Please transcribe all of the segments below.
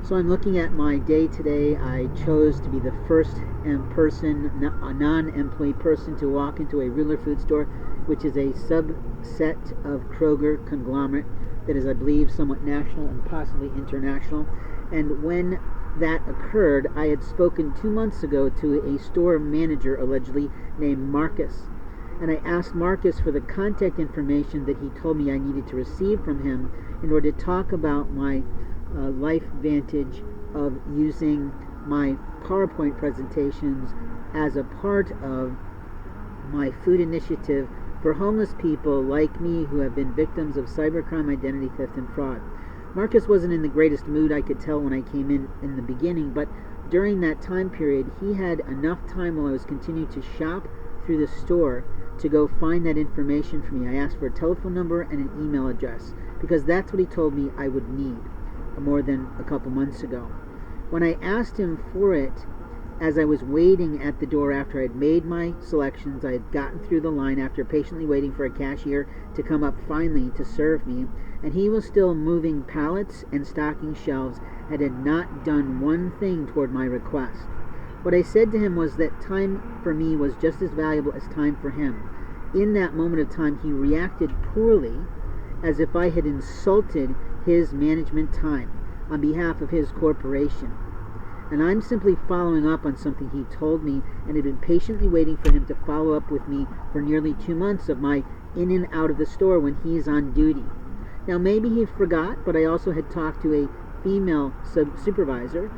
So I'm looking at my day today. I chose to be the first a non-employee person to walk into a Ruler food store, which is a subset of Kroger conglomerate that is, I believe, somewhat national and possibly international. And when that occurred, I had spoken 2 months ago to a store manager, allegedly, named Marcus. And I asked Marcus for the contact information that he told me I needed to receive from him in order to talk about my life vantage of using my PowerPoint presentations as a part of my food initiative for homeless people like me who have been victims of cybercrime, identity theft, and fraud. Marcus wasn't in the greatest mood, I could tell when I came in the beginning, but during that time period, he had enough time while I was continuing to shop through the store to go find that information for me. I asked for a telephone number and an email address because that's what he told me I would need more than a couple months ago. When I asked him for it, as I was waiting at the door after I had made my selections, I had gotten through the line after patiently waiting for a cashier to come up finally to serve me, and he was still moving pallets and stocking shelves and had not done one thing toward my request. What I said to him was that time for me was just as valuable as time for him. In that moment of time, he reacted poorly, as if I had insulted his management time on behalf of his corporation. And I'm simply following up on something he told me and had been patiently waiting for him to follow up with me for nearly 2 months of my in and out of the store when he's on duty. Now maybe he forgot, but I also had talked to a female supervisor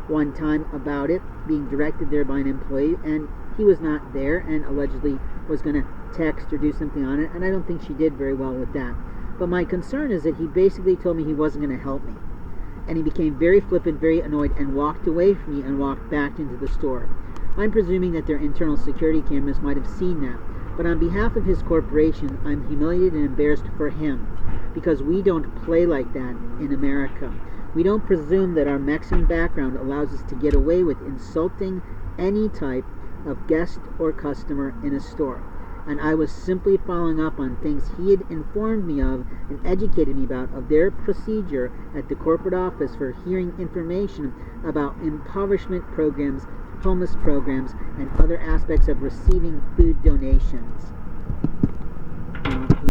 one time about it being directed there by an employee, and he was not there and allegedly was going to text or do something on it, and I don't think she did very well with that. But my concern is that he basically told me he wasn't going to help me. And he became very flippant, very annoyed, and walked away from me and walked back into the store. I'm presuming that their internal security cameras might have seen that. But on behalf of his corporation, I'm humiliated and embarrassed for him, because we don't play like that in America. We don't presume that our Mexican background allows us to get away with insulting any type of guest or customer in a store. And I was simply following up on things he had informed me of and educated me about of their procedure at the corporate office for hearing information about impoverishment programs, homeless programs, and other aspects of receiving food donations.